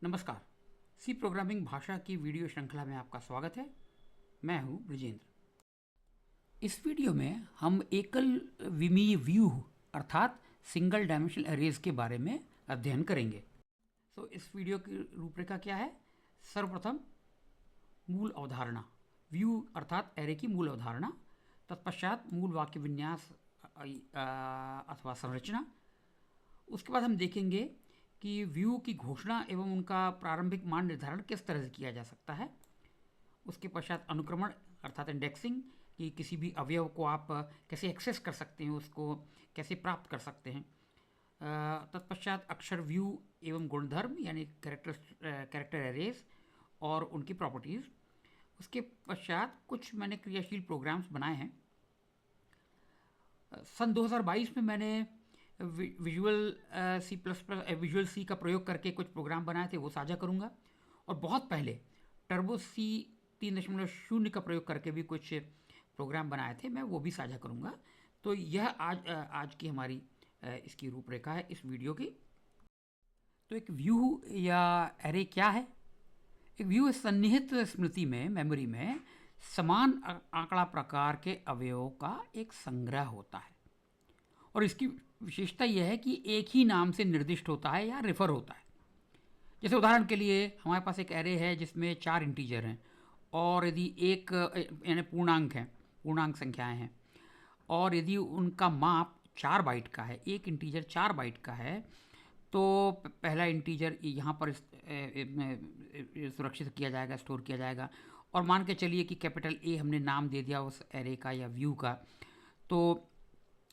नमस्कार। सी प्रोग्रामिंग भाषा की वीडियो श्रृंखला में आपका स्वागत है। मैं हूं ब्रजेंद्र। इस वीडियो में हम एकल विमीय व्यू अर्थात सिंगल डायमेंशनल एरेज के बारे में अध्ययन करेंगे। तो इस वीडियो की रूपरेखा क्या है? सर्वप्रथम मूल अवधारणा, व्यू अर्थात एरे की मूल अवधारणा, तत्पश्चात मूल वाक्य विन्यास अथवा संरचना। उसके बाद हम देखेंगे कि व्यू की घोषणा एवं उनका प्रारंभिक मान निर्धारण किस तरह से किया जा सकता है। उसके पश्चात अनुक्रमण अर्थात इंडेक्सिंग, कि किसी भी अवयव को आप कैसे एक्सेस कर सकते हैं, उसको कैसे प्राप्त कर सकते हैं। तत्पश्चात अक्षर व्यू एवं गुणधर्म यानी कैरेक्टर एरेज और उनकी प्रॉपर्टीज़। उसके पश्चात कुछ मैंने क्रियाशील प्रोग्राम्स बनाए हैं। सन 2022 में मैंने विजुअल सी का प्रयोग करके कुछ प्रोग्राम बनाए थे, वो साझा करूँगा। और बहुत पहले टर्बो सी 3.0 का प्रयोग करके भी कुछ प्रोग्राम बनाए थे, मैं वो भी साझा करूँगा। तो यह आज की हमारी इसकी रूपरेखा है इस वीडियो की। तो एक व्यू या एरे क्या है? एक व्यू सन्निहित स्मृति में, मेमोरी में समान आंकड़ा प्रकार के अवयवों का एक संग्रह होता है और इसकी विशेषता यह है कि एक ही नाम से निर्दिष्ट होता है या रेफर होता है। जैसे उदाहरण के लिए हमारे पास एक एरे है जिसमें 4 इंटीजर हैं और यदि एक यानी पूर्णांक संख्याएं हैं, और यदि उनका माप 4 बाइट का है, एक इंटीजर 4 बाइट का है, तो पहला इंटीजर यहाँ पर सुरक्षित किया जाएगा, स्टोर किया जाएगा। और मान के चलिए कि कैपिटल ए हमने नाम दे दिया उस एरे का या व्यू का, तो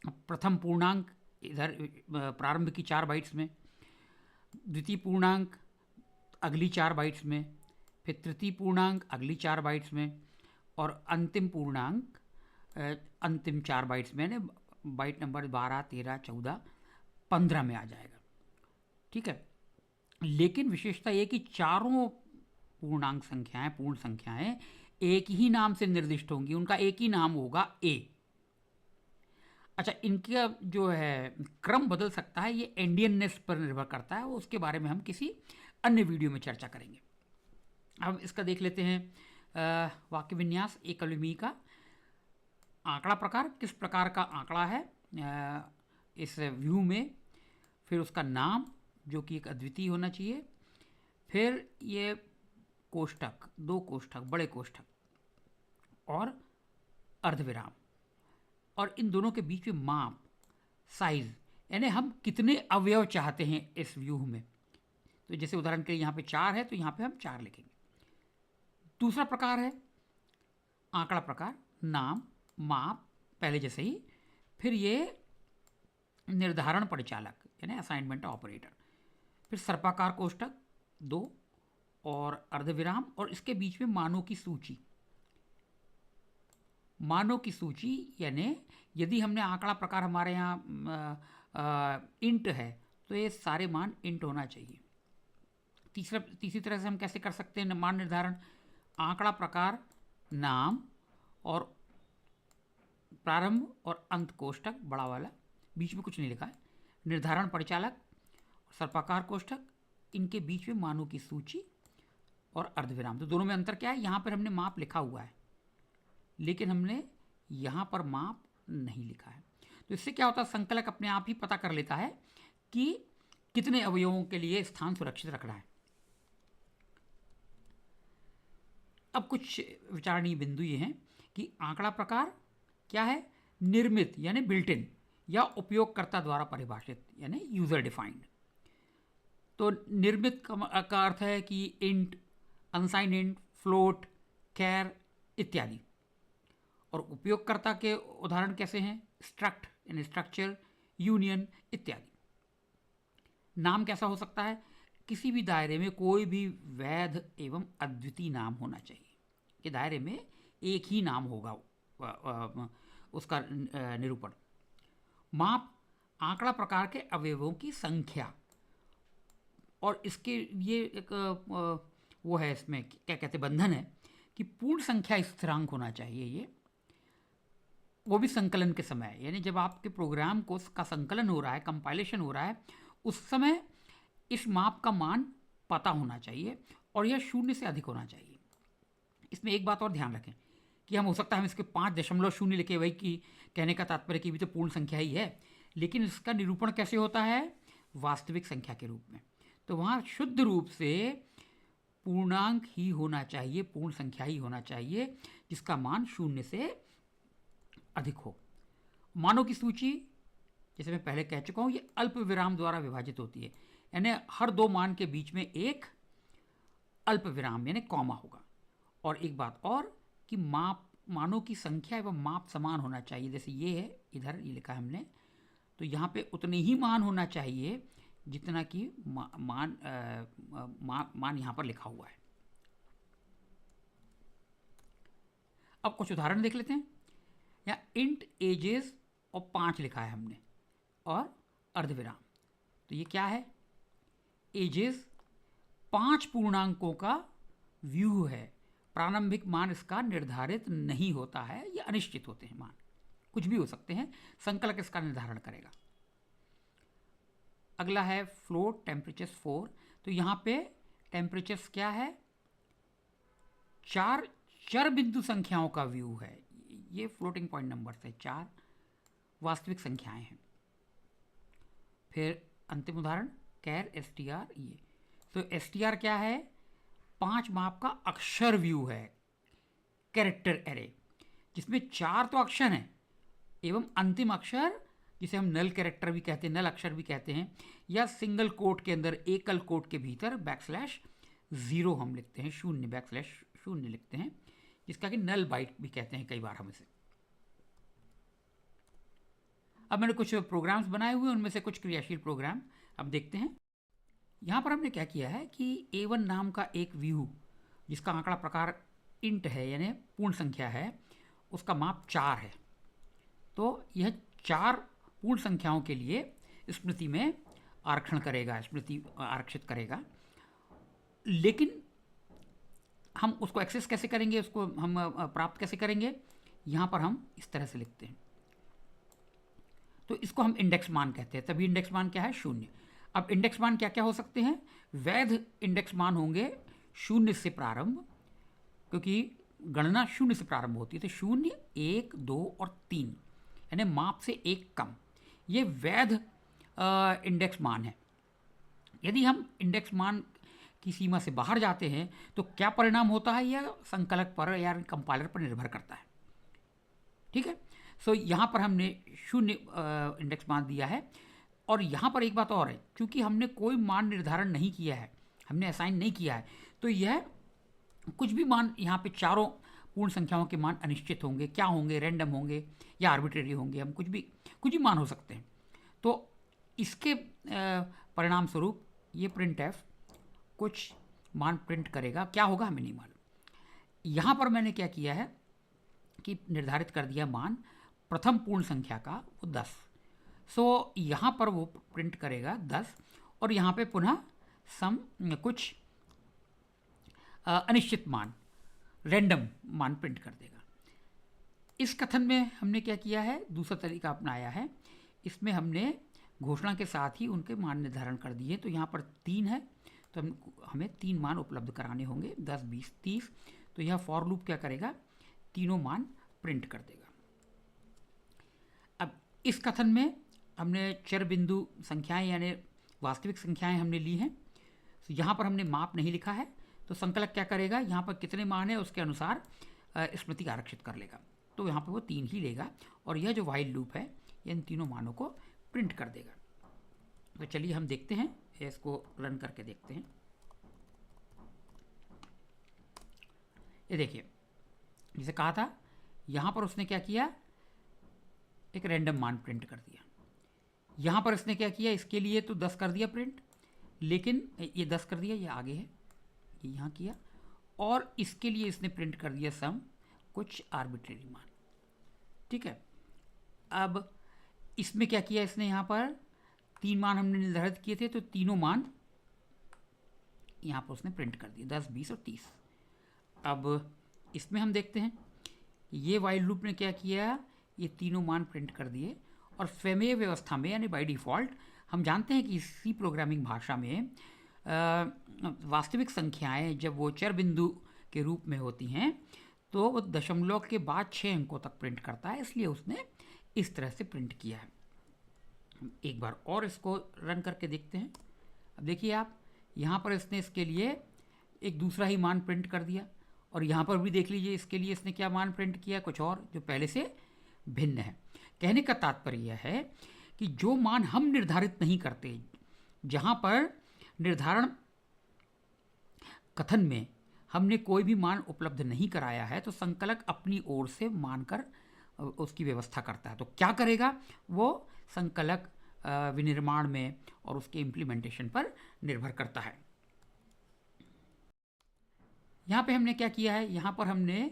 प्रथम पूर्णांक इधर प्रारंभ की 4 बाइट्स में, द्वितीय पूर्णांक अगली 4 बाइट्स में, फिर तृतीय पूर्णांक अगली 4 बाइट्स में, और अंतिम पूर्णांक अंतिम 4 बाइट्स में, बाइट नंबर 12, 13, 14, 15 में आ जाएगा। ठीक है। लेकिन विशेषता ये कि चारों पूर्णांक संख्याएं, पूर्ण संख्याएं एक ही नाम से निर्दिष्ट होंगी, उनका एक ही नाम होगा ए। अच्छा, इनका जो है क्रम बदल सकता है, ये एंडियननेस पर निर्भर करता है, उसके बारे में हम किसी अन्य वीडियो में चर्चा करेंगे। अब इसका देख लेते हैं वाक्य विन्यास एकल विमीय का। आंकड़ा प्रकार, किस प्रकार का आंकड़ा है इस व्यू में, फिर उसका नाम जो कि एक अद्वितीय होना चाहिए, फिर ये कोष्ठक, 2 कोष्ठक, बड़े कोष्ठक और अर्धविराम, और इन दोनों के बीच में माप, साइज, यानी हम कितने अवयव चाहते हैं इस व्यू में। तो जैसे उदाहरण के लिए यहाँ पे 4 है तो यहाँ पे हम 4 लिखेंगे। दूसरा प्रकार है आंकड़ा प्रकार, नाम, माप पहले जैसे ही, फिर ये निर्धारण परिचालक यानी असाइनमेंट ऑपरेटर, फिर सर्पाकार कोष्ठक 2 और अर्धविराम, और इसके बीच में मानों की सूची। मानों की सूची यानी यदि हमने आंकड़ा प्रकार हमारे यहाँ इंट है तो ये सारे मान इंट होना चाहिए। तीसरी तरह से हम कैसे कर सकते हैं मान निर्धारण? आंकड़ा प्रकार, नाम और प्रारंभ और अंत कोष्ठक बड़ा वाला, बीच में कुछ नहीं लिखा है, निर्धारण परिचालक, सर्पाकार कोष्ठक, इनके बीच में मानों की सूची और अर्धविराम। तो दोनों में अंतर क्या है? यहाँ पर हमने माप लिखा हुआ है लेकिन हमने यहाँ पर माप नहीं लिखा है। तो इससे क्या होता है, संकलक अपने आप ही पता कर लेता है कि कितने अवयवों के लिए स्थान सुरक्षित रखना है। अब कुछ विचारणीय बिंदु ये हैं कि आंकड़ा प्रकार क्या है? निर्मित यानी बिल्ट इन या उपयोगकर्ता द्वारा परिभाषित यानी यूजर डिफाइंड। तो निर्मित का अर्थ है कि इंट, अनसाइंड इंट, फ्लोट, कैर इत्यादि। और उपयोगकर्ता के उदाहरण कैसे हैं? स्ट्रक्ट यानी स्ट्रक्चर, यूनियन इत्यादि। नाम कैसा हो सकता है? किसी भी दायरे में कोई भी वैध एवं अद्वितीय नाम होना चाहिए कि दायरे में एक ही नाम होगा उसका निरूपण। माप, आंकड़ा प्रकार के अवयवों की संख्या, और इसके ये एक वो है, इसमें क्या कहते बंधन है कि पूर्ण संख्या स्थिरांक होना चाहिए ये, वो भी संकलन के समय, यानी जब आपके प्रोग्राम को का संकलन हो रहा है, कंपाइलेशन हो रहा है, उस समय इस माप का मान पता होना चाहिए और यह 0 से अधिक होना चाहिए। इसमें एक बात और ध्यान रखें कि हम हो सकता है हम इसके 5.0 लिखे, वही कि कहने का तात्पर्य कि भी तो पूर्ण संख्या ही है, लेकिन इसका निरूपण कैसे होता है? वास्तविक संख्या के रूप में। तो वहाँ शुद्ध रूप से पूर्णांक ही होना चाहिए, पूर्ण संख्या ही होना चाहिए जिसका मान 0 से अधिक हो। मानों की सूची, जैसे मैं पहले कह चुका हूँ, ये अल्प विराम द्वारा विभाजित होती है, यानी हर दो मान के बीच में एक अल्प विराम यानी कॉमा होगा। और एक बात और कि मानों की संख्या एवं माप समान होना चाहिए। जैसे ये है, इधर ये लिखा है हमने, तो यहाँ पे उतने ही मान होना चाहिए जितना कि मान यहाँ पर लिखा हुआ है। अब कुछ उदाहरण देख लेते हैं। यहाँ इंट एजेस और 5 लिखा है हमने और अर्धविराम। तो ये क्या है? एजेस 5 पूर्णांकों का व्यू है। प्रारंभिक मान इसका निर्धारित नहीं होता है, ये अनिश्चित होते हैं, मान कुछ भी हो सकते हैं, संकलक इसका निर्धारण करेगा। अगला है फ्लोट टेम्परेचर्स 4। तो यहाँ पे टेम्परेचर्स क्या है? 4 चर बिंदु संख्याओं का व्यू है। ये फ्लोटिंग पॉइंट नंबर है, 4 वास्तविक संख्याएं हैं। फिर अंतिम उदाहरण कैर एसटीआर। ये तो एसटीआर क्या है? 5 माप का अक्षर व्यू है, कैरेक्टर एरे, जिसमें 4 तो अक्षर हैं एवं अंतिम अक्षर जिसे हम नल कैरेक्टर भी कहते हैं, नल अक्षर भी कहते हैं, या सिंगल कोट के अंदर, एकल कोट के भीतर /0 हम लिखते हैं, 0 लिखते हैं, जिसका कि नल बाइट भी कहते हैं कई बार हम इसे। अब मैंने कुछ प्रोग्राम्स बनाए हुए, उनमें से कुछ क्रियाशील प्रोग्राम अब देखते हैं। यहाँ पर हमने क्या किया है कि A1 नाम का एक व्यू जिसका आंकड़ा प्रकार इंट है यानी पूर्ण संख्या है, उसका माप 4 है। तो यह 4 पूर्ण संख्याओं के लिए स्मृति में आरक्षण करेगा, स्मृति आरक्षित करेगा। लेकिन हम उसको एक्सेस कैसे करेंगे, उसको हम प्राप्त कैसे करेंगे? यहाँ पर हम इस तरह से लिखते हैं। तो इसको हम इंडेक्स मान कहते हैं। तभी इंडेक्स मान क्या है? 0। अब इंडेक्स मान क्या क्या हो सकते हैं? वैध इंडेक्स मान होंगे 0 से प्रारंभ, क्योंकि गणना 0 से प्रारंभ होती है। तो 0, 1, 2 और 3 यानी माप से 1 कम, ये वैध इंडेक्स मान है। यदि हम इंडेक्स मान की सीमा से बाहर जाते हैं तो क्या परिणाम होता है, यह संकलक पर या कंपाइलर पर निर्भर करता है। ठीक है। सो यहाँ पर हमने 0 इंडेक्स मान दिया है। और यहाँ पर एक बात और है, क्योंकि हमने कोई मान निर्धारण नहीं किया है, हमने असाइन नहीं किया है, तो यह कुछ भी मान, यहाँ पे चारों पूर्ण संख्याओं के मान अनिश्चित होंगे। क्या होंगे? रैंडम होंगे या आर्बिट्रेरी होंगे, हम कुछ भी मान हो सकते हैं। तो इसके परिणाम स्वरूप ये प्रिंट एफ कुछ मान प्रिंट करेगा। क्या होगा हमें नहीं मालूम। यहाँ पर मैंने क्या किया है कि निर्धारित कर दिया मान प्रथम पूर्ण संख्या का वो 10। सो यहाँ पर वो प्रिंट करेगा 10 और यहाँ पे पुनः कुछ अनिश्चित मान, रैंडम मान प्रिंट कर देगा। इस कथन में हमने क्या किया है? दूसरा तरीका अपनाया है। इसमें हमने घोषणा के साथ ही उनके मान निर्धारण कर दिए। तो यहाँ पर 3 है, तो हमें 3 मान उपलब्ध कराने होंगे, 10, 20, 30। तो यह फॉर लूप क्या करेगा? तीनों मान प्रिंट कर देगा। अब इस कथन में हमने चर बिंदु संख्याएं यानी वास्तविक संख्याएं हमने ली हैं। तो यहाँ पर हमने माप नहीं लिखा है, तो संकलक क्या करेगा? यहाँ पर कितने मान है उसके अनुसार स्मृति आरक्षित कर लेगा। तो यहाँ पर वो 3 ही लेगा और यह जो व्हाइल लूप है इन तीनों मानों को प्रिंट कर देगा। तो चलिए हम देखते हैं, इसको रन करके देखते हैं। ये देखिए, जैसे कहा था, यहाँ पर उसने क्या किया? एक रैंडम मान प्रिंट कर दिया। यहाँ पर इसने क्या किया? इसके लिए तो 10 कर दिया प्रिंट, लेकिन ये 10 कर दिया, ये आगे है, ये यहाँ किया। और इसके लिए इसने प्रिंट कर दिया सम, कुछ आर्बिट्रेरी मान। ठीक है। अब इसमें क्या किया इसने? यहाँ पर 3 मान हमने निर्धारित किए थे, तो तीनों मान यहाँ पर उसने प्रिंट कर दिए, 10, 20 और 30। अब इसमें हम देखते हैं, ये व्हाइल लूप ने क्या किया? ये तीनों मान प्रिंट कर दिए। और स्वमेय व्यवस्था में यानी बाय डिफ़ॉल्ट हम जानते हैं कि इसी प्रोग्रामिंग भाषा में वास्तविक संख्याएं जब वो चर बिंदु के रूप में होती हैं तो वो दशमलव के बाद 6 अंकों तक प्रिंट करता है, इसलिए उसने इस तरह से प्रिंट किया है। एक बार और इसको रन करके देखते हैं। अब देखिए आप, यहाँ पर इसने इसके लिए एक दूसरा ही मान प्रिंट कर दिया, और यहाँ पर भी देख लीजिए इसके लिए इसने क्या मान प्रिंट किया, कुछ और जो पहले से भिन्न है। कहने का तात्पर्य यह है कि जो मान हम निर्धारित नहीं करते, जहाँ पर निर्धारण कथन में हमने कोई भी मान उपलब्ध नहीं कराया है, तो संकलक अपनी ओर से मानकर उसकी व्यवस्था करता है। तो क्या करेगा वो, संकलक विनिर्माण में और उसके इम्प्लीमेंटेशन पर निर्भर करता है। यहाँ पे हमने क्या किया है, यहाँ पर हमने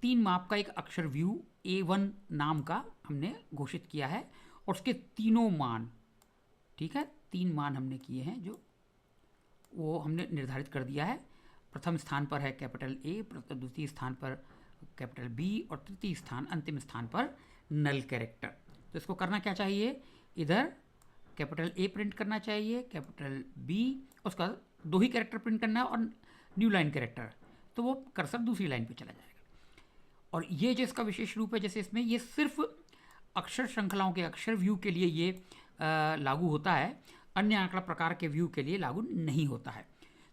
3 माप का एक अक्षर व्यू A1 नाम का हमने घोषित किया है, और उसके तीनों मान, ठीक है, 3 मान हमने किए हैं जो वो हमने निर्धारित कर दिया है। प्रथम स्थान पर है कैपिटल ए, द्वितीय स्थान पर कैपिटल बी, और तृतीय स्थान अंतिम स्थान पर नल कैरेक्टर। तो इसको करना क्या चाहिए, इधर कैपिटल ए प्रिंट करना चाहिए, कैपिटल बी, उसका 2 ही कैरेक्टर प्रिंट करना है, और न्यू लाइन कैरेक्टर, तो वो कर्सर दूसरी लाइन पे चला जाएगा। और ये जो इसका विशेष रूप है, जैसे इसमें ये सिर्फ अक्षर श्रृंखलाओं के अक्षर व्यू के लिए ये लागू होता है, अन्य आंकड़ा प्रकार के व्यू के लिए लागू नहीं होता है।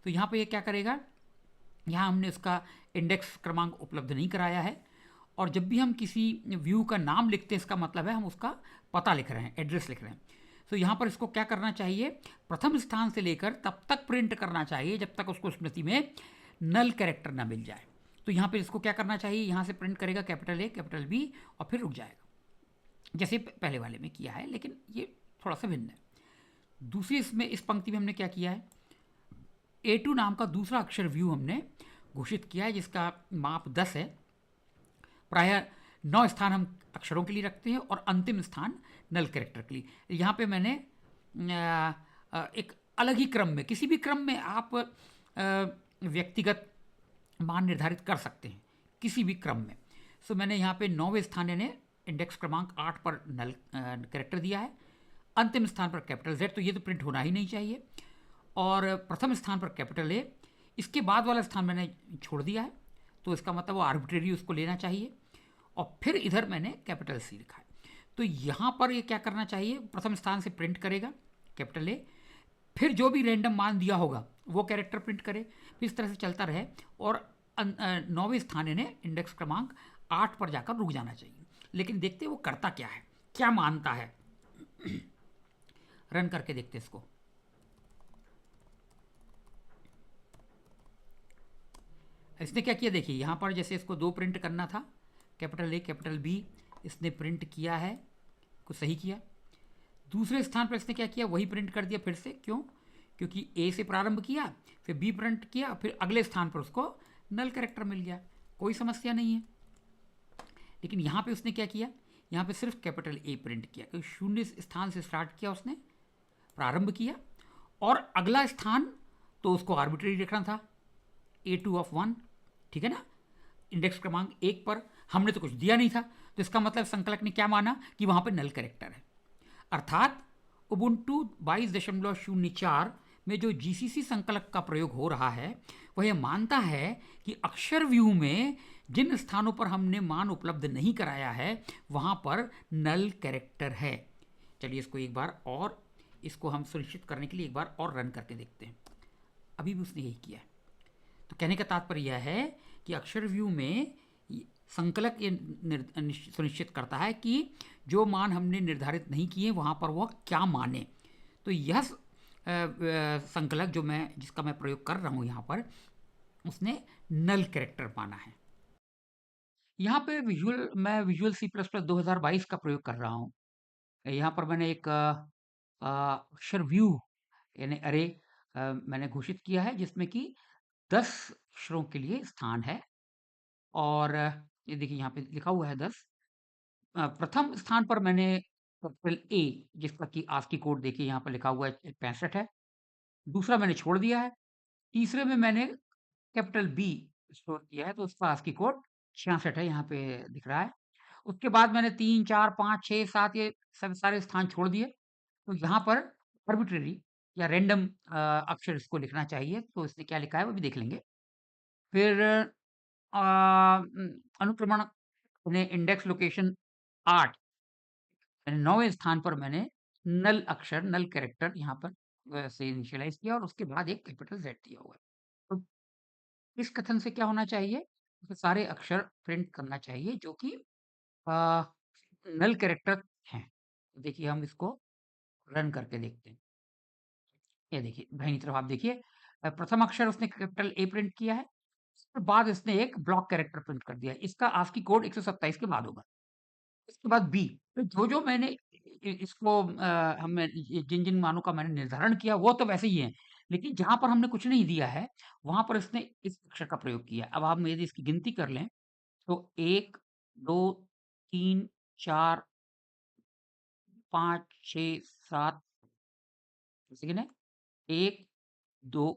तो यहाँ पे ये क्या करेगा, यहाँ हमने उसका इंडेक्स क्रमांक उपलब्ध नहीं कराया है, और जब भी हम किसी व्यू का नाम लिखते हैं, इसका मतलब है हम उसका पता लिख रहे हैं, एड्रेस लिख रहे हैं। तो यहाँ पर इसको क्या करना चाहिए, प्रथम स्थान से लेकर तब तक प्रिंट करना चाहिए जब तक उसको स्मृति में नल कैरेक्टर ना मिल जाए। तो यहाँ पर इसको क्या करना चाहिए, यहाँ से प्रिंट करेगा कैपिटल ए, कैपिटल बी, और फिर रुक जाएगा, जैसे पहले वाले में किया है, लेकिन ये थोड़ा सा भिन्न है। दूसरी इसमें इस पंक्ति में हमने क्या किया है, A2 नाम का दूसरा अक्षर व्यू हमने घोषित किया है, जिसका माप 10 है। प्रायः 9 स्थान हम अक्षरों के लिए रखते हैं और अंतिम स्थान नल कैरेक्टर के लिए। यहाँ पे मैंने एक अलग ही क्रम में, किसी भी क्रम में आप व्यक्तिगत मान निर्धारित कर सकते हैं, किसी भी क्रम में। सो मैंने यहाँ पे 9वें स्थान यानी इंडेक्स क्रमांक 8 पर नल कैरेक्टर दिया है, अंतिम स्थान पर कैपिटल Z, तो ये तो प्रिंट होना ही नहीं चाहिए, और प्रथम स्थान पर कैपिटल A, इसके बाद वाला स्थान मैंने छोड़ दिया है, तो इसका मतलब वो आर्बिट्रेरी उसको लेना चाहिए, और फिर इधर मैंने कैपिटल C लिखा है। तो यहाँ पर ये क्या करना चाहिए, प्रथम स्थान से प्रिंट करेगा कैपिटल A, फिर जो भी रैंडम मान दिया होगा वो कैरेक्टर प्रिंट करे, फिर इस तरह से चलता रहे, और 9वें स्थान यानी इंडेक्स क्रमांक 8 पर जाकर रुक जाना चाहिए। लेकिन देखते वो करता क्या है, क्या मानता है। रन करके देखते इसको। इसने क्या किया देखिए, यहाँ पर जैसे इसको 2 प्रिंट करना था, कैपिटल ए कैपिटल बी, इसने प्रिंट किया है, कुछ सही किया। दूसरे स्थान पर इसने क्या किया, वही प्रिंट कर दिया फिर से। क्यों, क्योंकि ए से प्रारंभ किया, फिर बी प्रिंट किया, फिर अगले स्थान पर उसको नल कैरेक्टर मिल गया, कोई समस्या नहीं है। लेकिन यहाँ पे उसने क्या किया, यहाँ पे सिर्फ कैपिटल ए प्रिंट किया, क्योंकि 0 स्थान से स्टार्ट किया, उसने प्रारंभ किया, और अगला स्थान तो उसको आर्बिट्रेरी रखना था, A2 ऑफ 1, ठीक है ना, इंडेक्स क्रमांक 1 पर हमने तो कुछ दिया नहीं था, तो इसका मतलब संकलक ने क्या माना कि वहाँ पर नल कैरेक्टर है। अर्थात उबुंटू 22.04 में जो GCC संकलक का प्रयोग हो रहा है, वह यह मानता है कि अक्षर व्यू में जिन स्थानों पर हमने मान उपलब्ध नहीं कराया है, वहाँ पर नल कैरेक्टर है। चलिए इसको एक बार और, इसको हम सुनिश्चित करने के लिए एक बार और रन करके देखते हैं। अभी भी उसने यही किया है। तो कहने का तात्पर्य यह है कि अक्षर व्यू में संकलक ये सुनिश्चित करता है कि जो मान हमने निर्धारित नहीं किए वहाँ पर वह क्या माने। तो यह संकलक जो जिसका मैं प्रयोग कर रहा हूँ यहाँ पर, उसने नल कैरेक्टर माना है। यहाँ पे मैं विजुअल C++ 2022 का प्रयोग कर रहा हूँ। यहाँ पर मैंने एक अक्षर व्यू यानी अरे मैंने घोषित किया है, जिसमें कि 10 अक्षरों के लिए स्थान है, और ये देखिए यहाँ पे लिखा हुआ है 10। प्रथम स्थान पर मैंने कैपिटल A, जिसका कि ASCII कोड देखिए यहाँ पर लिखा हुआ है 65 है, दूसरा मैंने छोड़ दिया है। तीसरे में मैंने कैपिटल B स्टोर किया है, तो उसका ASCII कोड 66 है, यहाँ पे दिख रहा है। उसके बाद मैंने 3, 4, 5, 6, 7 ये सब सारे स्थान छोड़ दिए, तो यहाँ पर आर्बिट्रेरी या रैंडम अक्षर इसको लिखना चाहिए, तो इसने क्या लिखा है वो भी देख लेंगे। फिर अनुक्रमण ने इंडेक्स लोकेशन 8 यानी 9वें स्थान पर मैंने नल अक्षर, नल कैरेक्टर यहाँ पर से इनिशियलाइज़ किया और उसके बाद एक कैपिटल ज़ेड दिया हुआ है। तो इस कथन से क्या होना चाहिए? कि सारे अक्षर प्रिंट करना चाहिए जो कि अ, नल कैरेक्टर हैं। तो देखिए हम इसको रन करके देखते हैं। ये देखिए दाहिनी तरफ आप देखिए प्रथम अक्षर उसने कैपिटल ए प्रिंट किया है, उसके बाद इसने एक ब्लॉक कैरेक्टर प्रिंट कर दिया है। इसका आस्की कोड 127 के बाद होगा। उसके बाद बी, तो जो-जो मैंने इसको हमने जिन-जिन मानों का मैंने निर्धारण किया वो तो वैसे ही हैं, लेकिन जहाँ पर हमने कुछ नहीं दिया है, वहाँ पर इसने इस अक्षर का प्रयोग किया है। अब आप यदि इसकी गिनती कर लें, तो 1, 2, 3, 4, 5, 6, 7 किसी की नहीं 1, 2,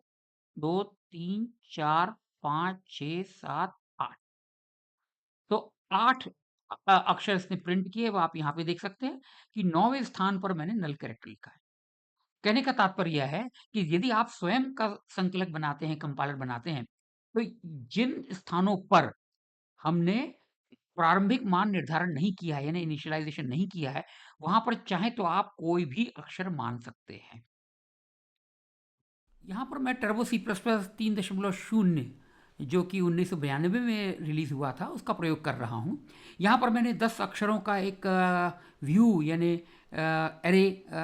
2, 3, 4, 5, 6, 7, 8 तो 8 अक्षर इसने प्रिंट किए, वो आप यहाँ पे देख सकते हैं कि 9वें स्थान पर मैंने नल कैरेक्टर लिखा है। कहने का तात्पर्य यह है कि यदि आप स्वयं का संकलक बनाते हैं, कंपाइलर बनाते हैं, तो जिन स्थानों पर हमने प्रारंभिक मान निर्धारण नहीं किया है, यानी इनिशियलाइज़ेशन नहीं किया है, वहाँ पर चाहे तो आप कोई भी अक्षर मान सकते हैं। यहाँ पर मैं टर्बो सी प्लस प्लस 3.0 जो कि 1992 में रिलीज़ हुआ था उसका प्रयोग कर रहा हूँ। यहाँ पर मैंने 10 अक्षरों का एक व्यू यानी एरे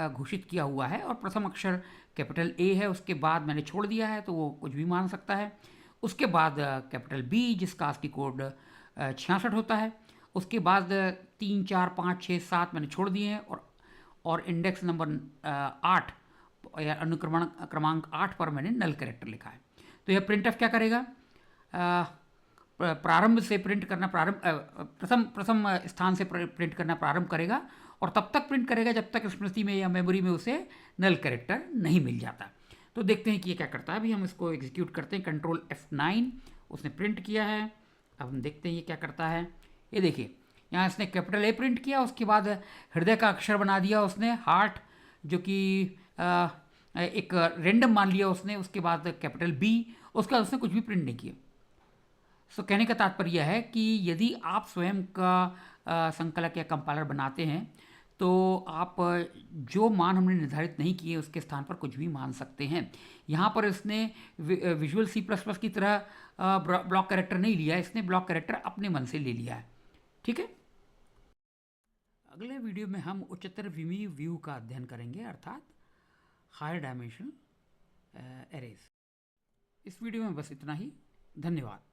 घोषित किया हुआ है और प्रथम अक्षर कैपिटल ए है, उसके बाद मैंने छोड़ दिया है तो वो कुछ भी मान सकता है। उसके बाद कैपिटल बी जिसका आस्की कोड 66 होता है। उसके बाद 3, 4, 5, 6, 7 मैंने छोड़ दिए हैं और इंडेक्स नंबर 8 या अनुक्रमण क्रमांक 8 पर मैंने नल कैरेक्टर लिखा है। तो यह प्रिंटफ क्या करेगा? प्रारंभ से प्रिंट करना प्रथम प्रथम स्थान से प्रिंट करना प्रारंभ करेगा और तब तक प्रिंट करेगा जब तक स्मृति में या मेमोरी में उसे नल कैरेक्टर नहीं मिल जाता। तो देखते हैं कि ये क्या करता है। अभी हम इसको एग्जीक्यूट करते हैं, कंट्रोल F9 उसने प्रिंट किया है। अब हम देखते हैं ये क्या करता है। ये देखिए यहाँ इसने कैपिटल ए प्रिंट किया, उसके बाद हृदय का अक्षर बना दिया उसने हार्ट, जो कि एक रैंडम मान लिया उसने। उसके बाद कैपिटल बी, उसका उसने कुछ भी प्रिंट नहीं किया। सो कहने का तात्पर्य है कि यदि आप स्वयं का संकलक या कंपाइलर बनाते हैं तो आप जो मान हमने निर्धारित नहीं किए उसके स्थान पर कुछ भी मान सकते हैं। यहाँ पर इसने विजुअल सी प्लस प्लस की तरह ब्लॉक कैरेक्टर नहीं लिया, इसने ब्लॉक कैरेक्टर अपने मन से ले लिया है। ठीक है, अगले वीडियो में हम उच्चतर विमी व्यू का अध्ययन करेंगे, अर्थात हायर डायमेंशनल एरेज। इस वीडियो में बस इतना ही। धन्यवाद।